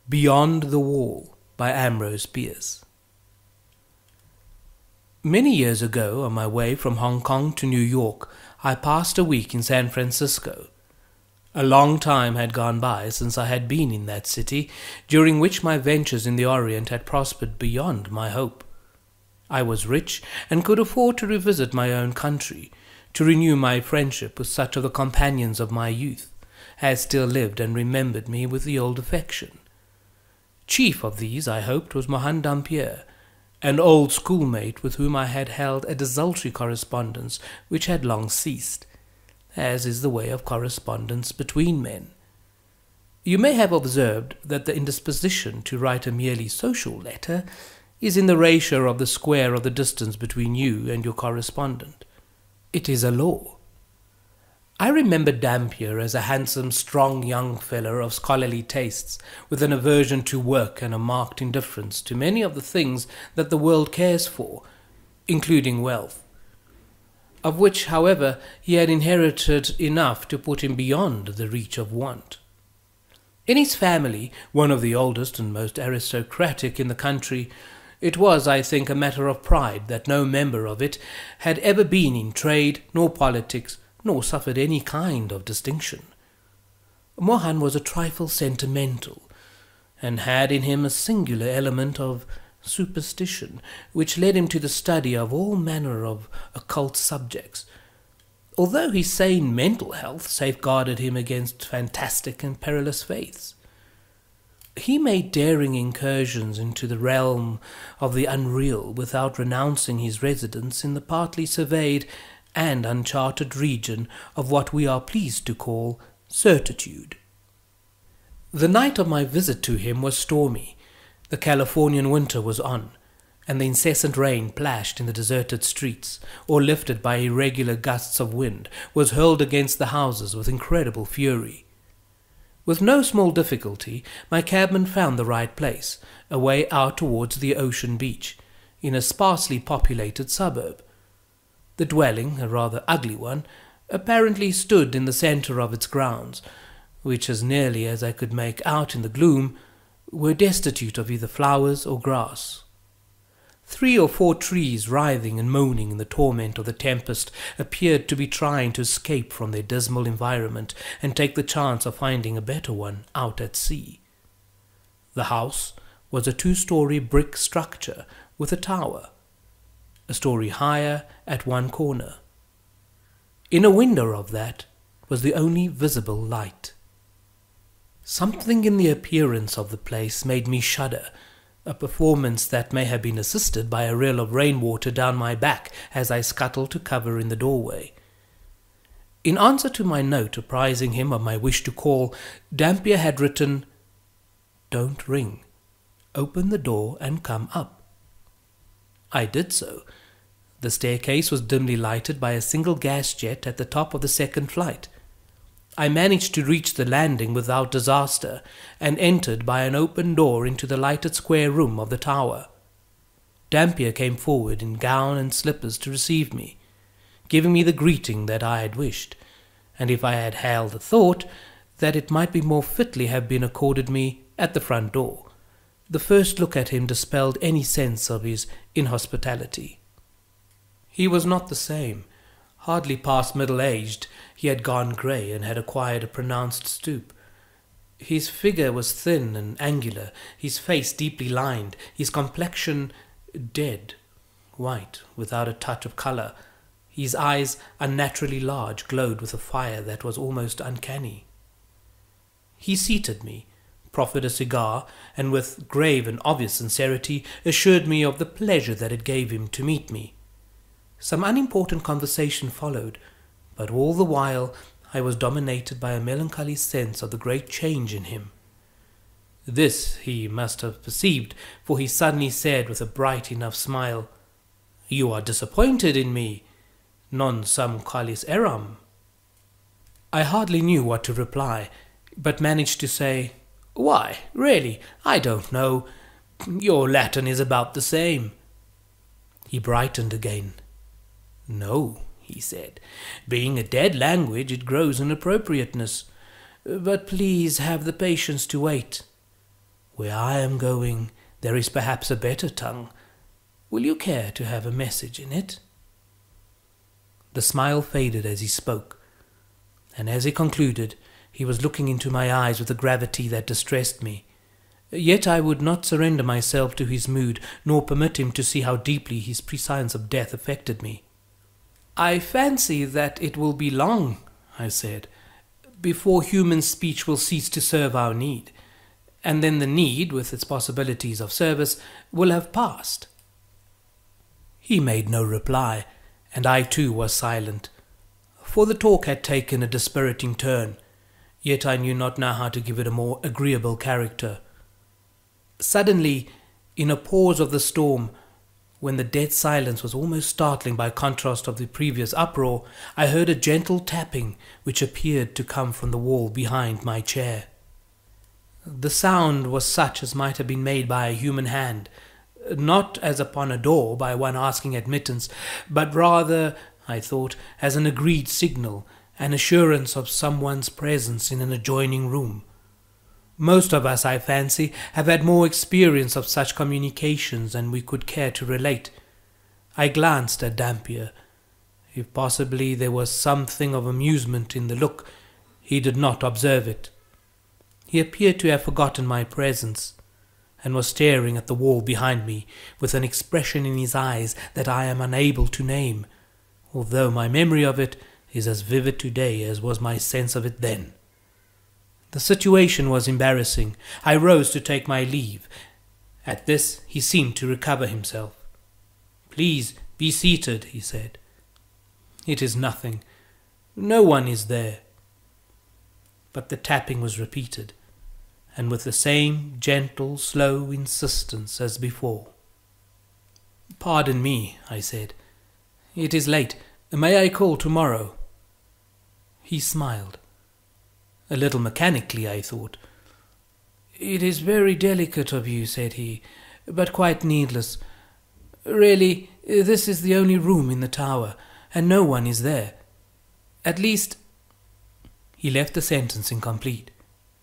Beyond the Wall by Ambrose Bierce. Many years ago, on my way from Hong Kong to New York, I passed a week in San Francisco. A long time had gone by since I had been in that city, during which my ventures in the Orient had prospered beyond my hope. I was rich and could afford to revisit my own country, to renew my friendship with such of the companions of my youth as still lived and remembered me with the old affection. Chief of these, I hoped, was Mohan Dampier, an old schoolmate with whom I had held a desultory correspondence which had long ceased, as is the way of correspondence between men. You may have observed that the indisposition to write a merely social letter is in the ratio of the square of the distance between you and your correspondent. It is a law. I remember Dampier as a handsome, strong young fellow of scholarly tastes, with an aversion to work and a marked indifference to many of the things that the world cares for, including wealth, of which, however, he had inherited enough to put him beyond the reach of want. In his family, one of the oldest and most aristocratic in the country, it was, I think, a matter of pride that no member of it had ever been in trade nor politics, nor suffered any kind of distinction. Mohan was a trifle sentimental, and had in him a singular element of superstition, which led him to the study of all manner of occult subjects, although his sane mental health safeguarded him against fantastic and perilous faiths. He made daring incursions into the realm of the unreal without renouncing his residence in the partly surveyed and uncharted region of what we are pleased to call certitude. The night of my visit to him was stormy. The Californian winter was on, and the incessant rain plashed in the deserted streets, or lifted by irregular gusts of wind, was hurled against the houses with incredible fury. With no small difficulty, my cabman found the right place, away out towards the ocean beach, in a sparsely populated suburb. The dwelling, a rather ugly one, apparently stood in the centre of its grounds, which, as nearly as I could make out in the gloom, were destitute of either flowers or grass. 3 or 4 trees, writhing and moaning in the torment of the tempest, appeared to be trying to escape from their dismal environment and take the chance of finding a better one out at sea. The house was a 2-story brick structure with a tower, a story higher at one corner. In a window of that was the only visible light. Something in the appearance of the place made me shudder, a performance that may have been assisted by a rill of rainwater down my back as I scuttled to cover in the doorway. In answer to my note apprising him of my wish to call, Dampier had written, "Don't ring. Open the door and come up." I did so. The staircase was dimly lighted by a single gas jet at the top of the 2nd flight. I managed to reach the landing without disaster, and entered by an open door into the lighted square room of the tower. Dampier came forward in gown and slippers to receive me, giving me the greeting that I had wished, and if I had held the thought that it might be more fitly have been accorded me at the front door. The first look at him dispelled any sense of his inhospitality. He was not the same. Hardly past middle-aged, he had gone grey and had acquired a pronounced stoop. His figure was thin and angular, his face deeply lined, his complexion dead, white, without a touch of colour. His eyes, unnaturally large, glowed with a fire that was almost uncanny. He seated me, proffered a cigar, and with grave and obvious sincerity assured me of the pleasure that it gave him to meet me. Some unimportant conversation followed, but all the while I was dominated by a melancholy sense of the great change in him. This he must have perceived, for he suddenly said with a bright enough smile, "You are disappointed in me. Non sum qualis eram." I hardly knew what to reply, but managed to say, "Why, really, I don't know. Your Latin is about the same." He brightened again. "No," he said, "being a dead language, it grows in appropriateness. But please have the patience to wait." Where I am going, there is perhaps a better tongue. Will you care to have a message in it?" The smile faded as he spoke, and as he concluded, he was looking into my eyes with a gravity that distressed me. Yet I would not surrender myself to his mood, nor permit him to see how deeply his prescience of death affected me. "I fancy that it will be long," I said, "before human speech will cease to serve our need, and then the need, with its possibilities of service, will have passed." He made no reply, and I too was silent, for the talk had taken a dispiriting turn, yet I knew not now how to give it a more agreeable character. Suddenly, in a pause of the storm, when the dead silence was almost startling by contrast of the previous uproar, I heard a gentle tapping which appeared to come from the wall behind my chair. The sound was such as might have been made by a human hand, not as upon a door by one asking admittance, but rather, I thought, as an agreed signal, an assurance of someone's presence in an adjoining room. Most of us, I fancy, have had more experience of such communications than we could care to relate. I glanced at Dampier. If possibly there was something of amusement in the look, he did not observe it. He appeared to have forgotten my presence, and was staring at the wall behind me with an expression in his eyes that I am unable to name, although my memory of it is as vivid today as was my sense of it then. The situation was embarrassing. I rose to take my leave. At this he seemed to recover himself. "Please be seated," he said. "It is nothing. No one is there." But the tapping was repeated, and with the same gentle, slow insistence as before. "Pardon me," I said. "It is late. May I call tomorrow?" He smiled. A little mechanically, I thought. "It is very delicate of you," said he, "but quite needless. Really, this is the only room in the tower, and no one is there. At least—" He left the sentence incomplete,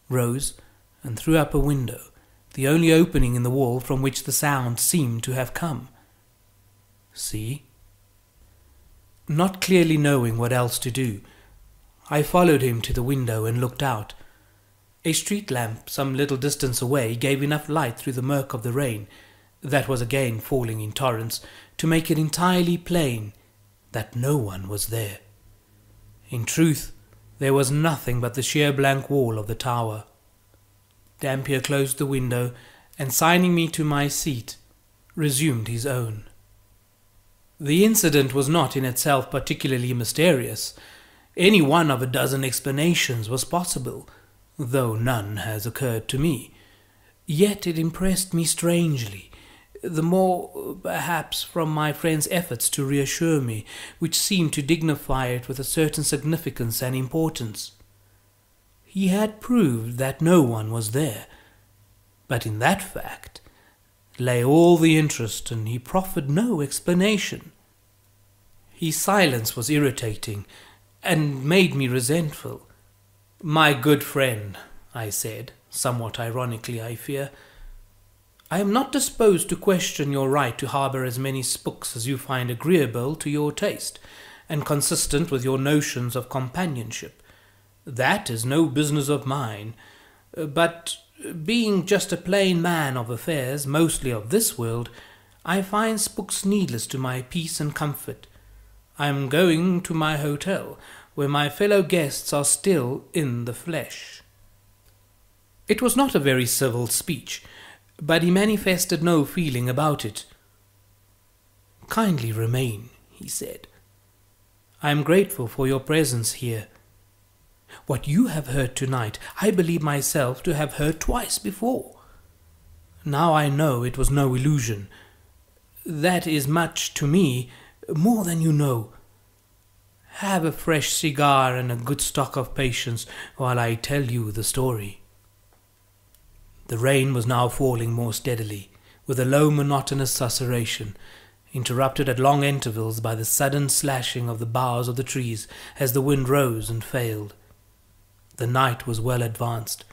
rose, and threw up a window, the only opening in the wall from which the sound seemed to have come. "See?" Not clearly knowing what else to do, I followed him to the window and looked out. A street lamp some little distance away gave enough light through the murk of the rain, that was again falling in torrents, to make it entirely plain that no one was there. In truth, there was nothing but the sheer blank wall of the tower. Dampier closed the window, and signing me to my seat, resumed his own. The incident was not in itself particularly mysterious. Any one of a dozen explanations was possible, though none has occurred to me. Yet it impressed me strangely, the more, perhaps, from my friend's efforts to reassure me, which seemed to dignify it with a certain significance and importance. He had proved that no one was there, but in that fact lay all the interest, and he proffered no explanation. His silence was irritating, and made me resentful. "My good friend," I said, somewhat ironically, I fear, "I am not disposed to question your right to harbour as many spooks as you find agreeable to your taste, and consistent with your notions of companionship. That is no business of mine. But, being just a plain man of affairs, mostly of this world, I find spooks needless to my peace and comfort. I am going to my hotel, where my fellow guests are still in the flesh." It was not a very civil speech, but he manifested no feeling about it. "Kindly remain," he said. "I am grateful for your presence here. What you have heard tonight, I believe myself to have heard twice before. Now I know it was no illusion. That is much to me, more than you know. Have a fresh cigar and a good stock of patience while I tell you the story." The rain was now falling more steadily, with a low monotonous susurration, interrupted at long intervals by the sudden slashing of the boughs of the trees as the wind rose and failed. The night was well advanced.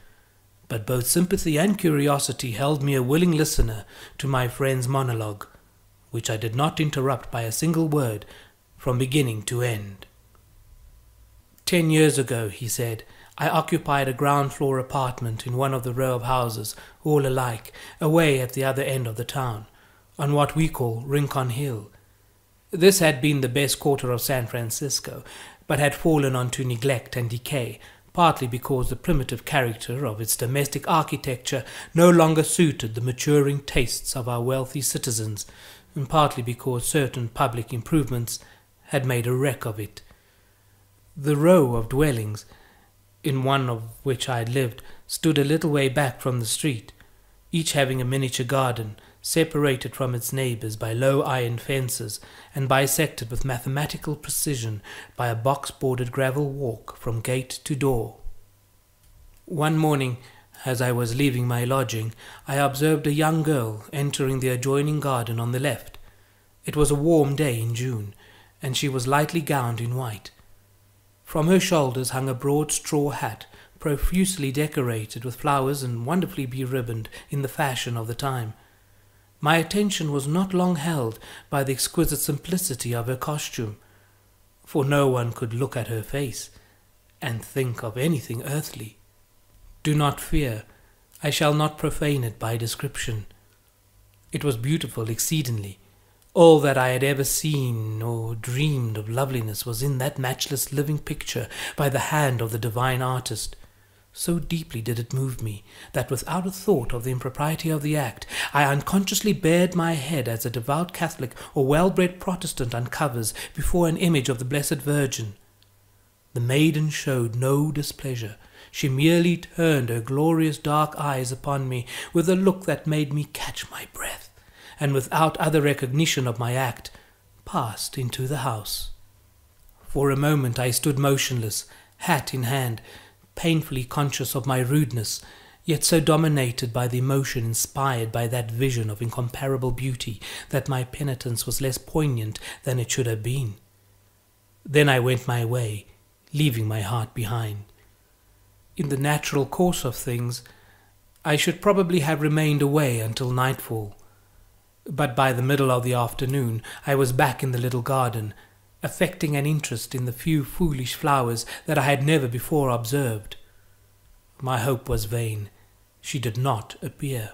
but both sympathy and curiosity held me a willing listener to my friend's monologue, which I did not interrupt by a single word from beginning to end. 10 years ago, he said, I occupied a ground-floor apartment in one of the row of houses, all alike, away at the other end of the town, on what we call Rincon Hill. This had been the best quarter of San Francisco, but had fallen onto neglect and decay, partly because the primitive character of its domestic architecture no longer suited the maturing tastes of our wealthy citizens, and partly because certain public improvements had made a wreck of it. The row of dwellings, in one of which I had lived, stood a little way back from the street, each having a miniature garden, separated from its neighbours by low iron fences and bisected with mathematical precision by a box-bordered gravel walk from gate to door. One morning, as I was leaving my lodging, I observed a young girl entering the adjoining garden on the left. It was a warm day in June, and she was lightly gowned in white. From her shoulders hung a broad straw hat, profusely decorated with flowers and wonderfully beribboned in the fashion of the time. My attention was not long held by the exquisite simplicity of her costume, for no one could look at her face and think of anything earthly. Do not fear, I shall not profane it by description. It was beautiful exceedingly. All that I had ever seen or dreamed of loveliness was in that matchless living picture by the hand of the divine artist. So deeply did it move me, that without a thought of the impropriety of the act, I unconsciously bared my head as a devout Catholic or well-bred Protestant uncovers before an image of the Blessed Virgin. The maiden showed no displeasure. She merely turned her glorious dark eyes upon me with a look that made me catch my breath, and without other recognition of my act, passed into the house. For a moment I stood motionless, hat in hand, painfully conscious of my rudeness, yet so dominated by the emotion inspired by that vision of incomparable beauty that my penitence was less poignant than it should have been. Then I went my way, leaving my heart behind. In the natural course of things, I should probably have remained away until nightfall, but by the middle of the afternoon I was back in the little garden, affecting an interest in the few foolish flowers that I had never before observed. My hope was vain. She did not appear.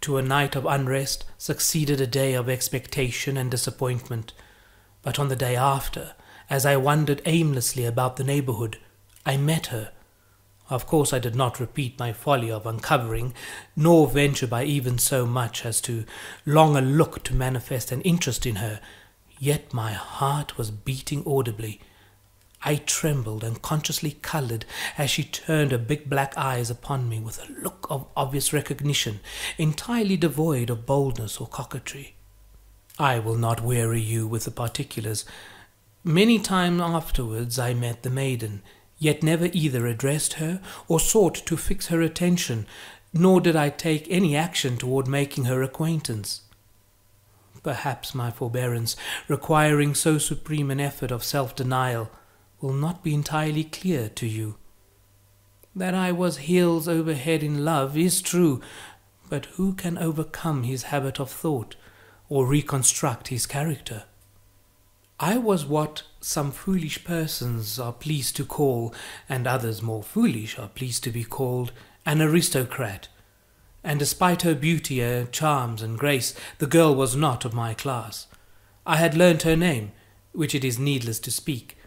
To a night of unrest succeeded a day of expectation and disappointment, but on the day after, as I wandered aimlessly about the neighbourhood, I met her. Of course I did not repeat my folly of uncovering, nor venture by even so much as to long a look to manifest an interest in her, yet my heart was beating audibly. I trembled and consciously coloured as she turned her big black eyes upon me with a look of obvious recognition, entirely devoid of boldness or coquetry. I will not weary you with the particulars. Many times afterwards I met the maiden, yet never either addressed her or sought to fix her attention, nor did I take any action toward making her acquaintance. Perhaps my forbearance, requiring so supreme an effort of self-denial, will not be entirely clear to you. That I was heels over head in love is true, but who can overcome his habit of thought, or reconstruct his character? I was what some foolish persons are pleased to call, and others more foolish are pleased to be called, an aristocrat, and despite her beauty, her charms and grace, the girl was not of my class. I had learnt her name, which it is needless to speak,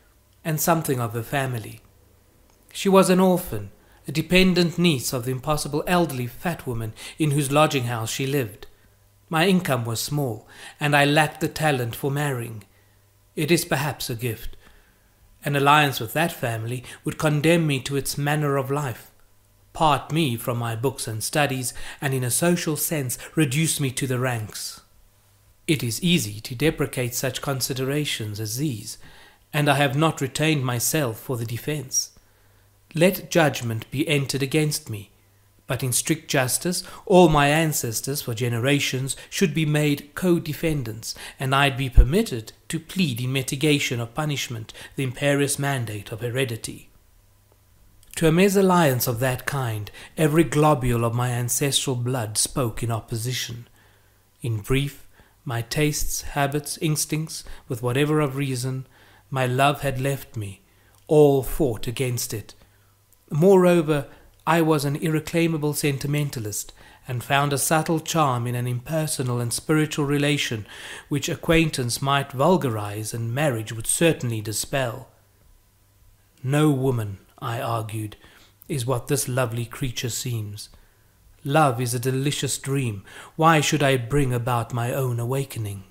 and something of her family. She was an orphan, a dependent niece of the impossible elderly fat woman in whose lodging-house she lived. My income was small, and I lacked the talent for marrying. It is perhaps a gift. An alliance with that family would condemn me to its manner of life, part me from my books and studies, and in a social sense reduce me to the ranks. It is easy to deprecate such considerations as these, and I have not retained myself for the defence. Let judgment be entered against me, but in strict justice all my ancestors for generations should be made co-defendants, and I'd be permitted to plead in mitigation of punishment the imperious mandate of heredity. To a mesalliance of that kind, every globule of my ancestral blood spoke in opposition. In brief, my tastes, habits, instincts, with whatever of reason, my love had left me, all fought against it. Moreover, I was an irreclaimable sentimentalist, and found a subtle charm in an impersonal and spiritual relation which acquaintance might vulgarize and marriage would certainly dispel. No woman, I argued, is what this lovely creature seems. Love is a delicious dream. Why should I bring about my own awakening?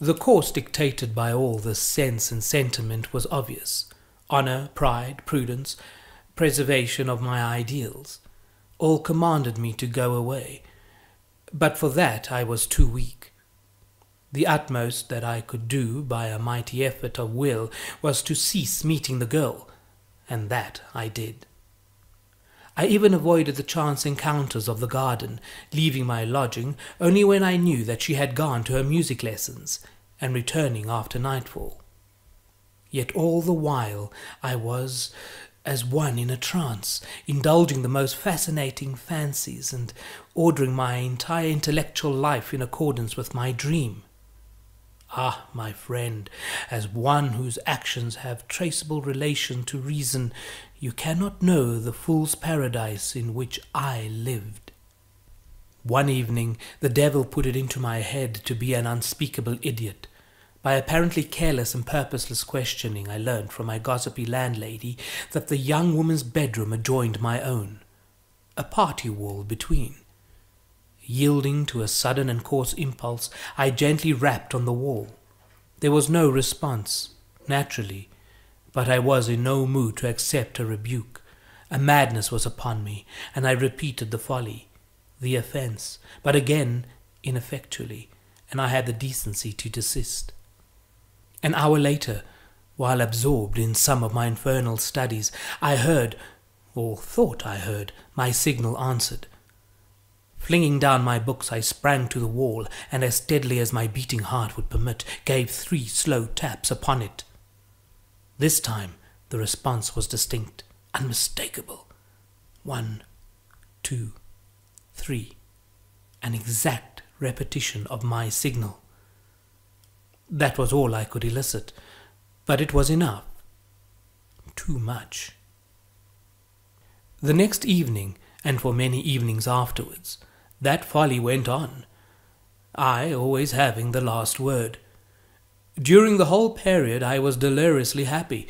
The course dictated by all this sense and sentiment was obvious. Honor, pride, prudence, preservation of my ideals, all commanded me to go away. But for that I was too weak. The utmost that I could do by a mighty effort of will was to cease meeting the girl, and that I did. I even avoided the chance encounters of the garden, leaving my lodging only when I knew that she had gone to her music lessons, and returning after nightfall. Yet all the while I was as one in a trance, indulging the most fascinating fancies and ordering my entire intellectual life in accordance with my dream. Ah, my friend, as one whose actions have traceable relation to reason, you cannot know the fool's paradise in which I lived. One evening the devil put it into my head to be an unspeakable idiot. By apparently careless and purposeless questioning, I learned from my gossipy landlady that the young woman's bedroom adjoined my own, a party wall between. Yielding to a sudden and coarse impulse, I gently rapped on the wall. There was no response, naturally, but I was in no mood to accept a rebuke. A madness was upon me, and I repeated the folly, the offence, but again ineffectually, and I had the decency to desist. An hour later, while absorbed in some of my infernal studies, I heard, or thought I heard, my signal answered. Flinging down my books, I sprang to the wall, and as steadily as my beating heart would permit, gave 3 slow taps upon it. This time the response was distinct, unmistakable. 1, 2, 3, an exact repetition of my signal. That was all I could elicit, but it was enough. Too much. The next evening, and for many evenings afterwards, that folly went on, I always having the last word. During the whole period I was deliriously happy,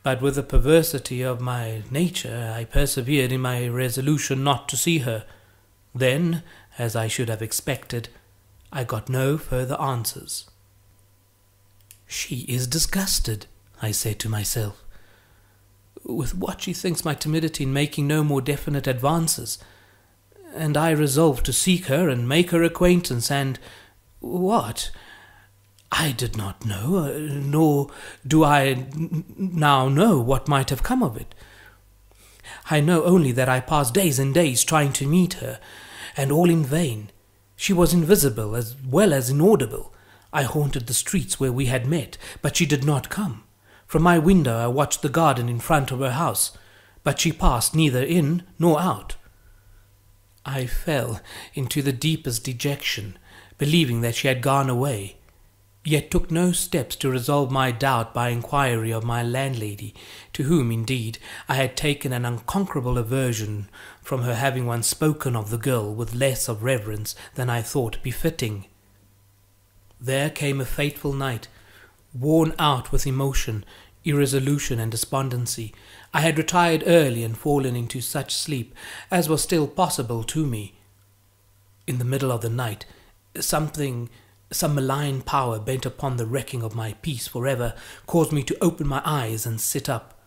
but with the perversity of my nature I persevered in my resolution not to see her. Then, as I should have expected, I got no further answers. She is disgusted, I said to myself, with what she thinks my timidity in making no more definite advances, and I resolved to seek her and make her acquaintance, and what? I did not know, nor do I now know what might have come of it. I know only that I passed days and days trying to meet her, and all in vain. She was invisible as well as inaudible. I haunted the streets where we had met, but she did not come. From my window I watched the garden in front of her house, but she passed neither in nor out. I fell into the deepest dejection, believing that she had gone away, yet took no steps to resolve my doubt by inquiry of my landlady, to whom, indeed, I had taken an unconquerable aversion from her having once spoken of the girl with less of reverence than I thought befitting. There came a fateful night. Worn out with emotion, irresolution, and despondency, I had retired early and fallen into such sleep as was still possible to me. In the middle of the night, some malign power bent upon the wrecking of my peace forever caused me to open my eyes and sit up,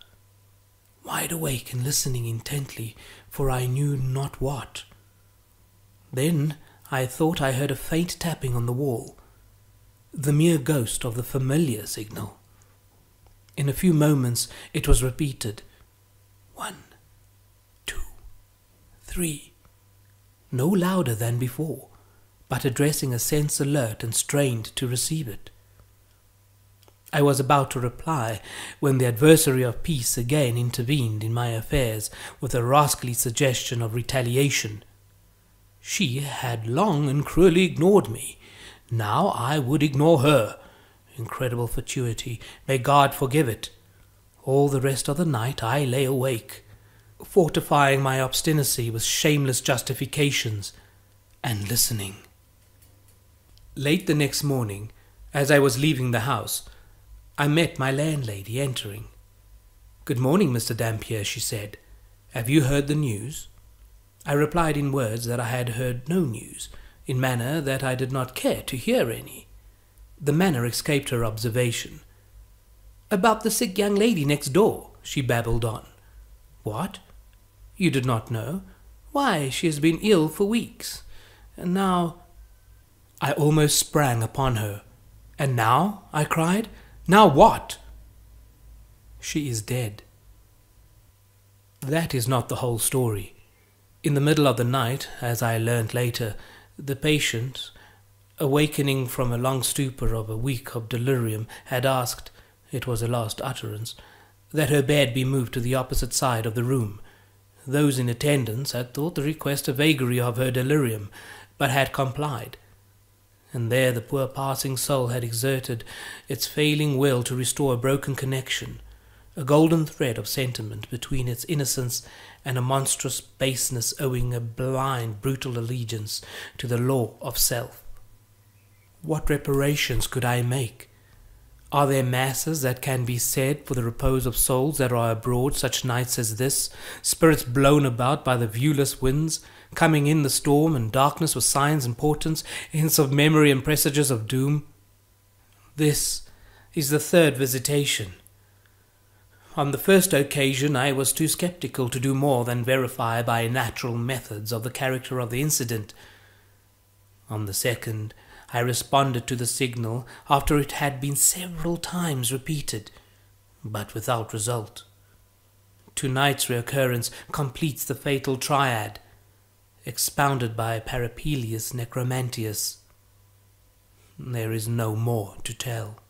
wide awake and listening intently, for I knew not what. Then I thought I heard a faint tapping on the wall, the mere ghost of the familiar signal. In a few moments it was repeated. 1, 2, 3, no louder than before, but addressing a sense alert and strained to receive it. I was about to reply when the adversary of peace again intervened in my affairs with a rascally suggestion of retaliation. She had long and cruelly ignored me. Now I would ignore her. Incredible fatuity. May God forgive it. All the rest of the night I lay awake, fortifying my obstinacy with shameless justifications, and listening. Late the next morning, as I was leaving the house, I met my landlady entering. "Good morning, Mr. Dampier," she said. "Have you heard the news?" I replied in words that I had heard no news, in manner that I did not care to hear any. The manner escaped her observation. "About the sick young lady next door," she babbled on. "What? You did not know? Why, she has been ill for weeks. And now—" I almost sprang upon her. "And now?" I cried. "Now what?" "She is dead." That is not the whole story. In the middle of the night, as I learnt later, the patient, awakening from a long stupor of a week of delirium, had asked, it was her last utterance, that her bed be moved to the opposite side of the room. Those in attendance had thought the request a vagary of her delirium, but had complied. And there the poor passing soul had exerted its failing will to restore a broken connection, a golden thread of sentiment between its innocence and a monstrous baseness owing a blind, brutal allegiance to the law of self. What reparations could I make? Are there masses that can be said for the repose of souls that are abroad such nights as this, spirits blown about by the viewless winds, coming in the storm and darkness with signs and portents, hints of memory and presages of doom? This is the third visitation. On the first occasion I was too sceptical to do more than verify by natural methods of the character of the incident. On the second, I responded to the signal after it had been several times repeated, but without result. Tonight's reoccurrence completes the fatal triad, expounded by Parapelius Necromantius. There is no more to tell.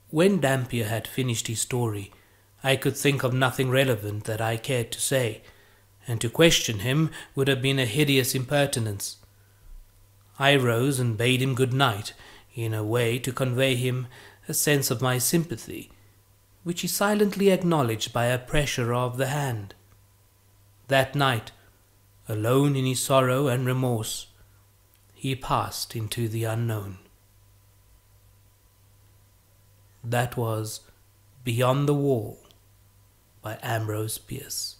When Dampier had finished his story, I could think of nothing relevant that I cared to say, and to question him would have been a hideous impertinence. I rose and bade him good night, in a way to convey him a sense of my sympathy, which he silently acknowledged by a pressure of the hand. That night, alone in his sorrow and remorse, he passed into the unknown. That was Beyond the Wall by Ambrose Bierce.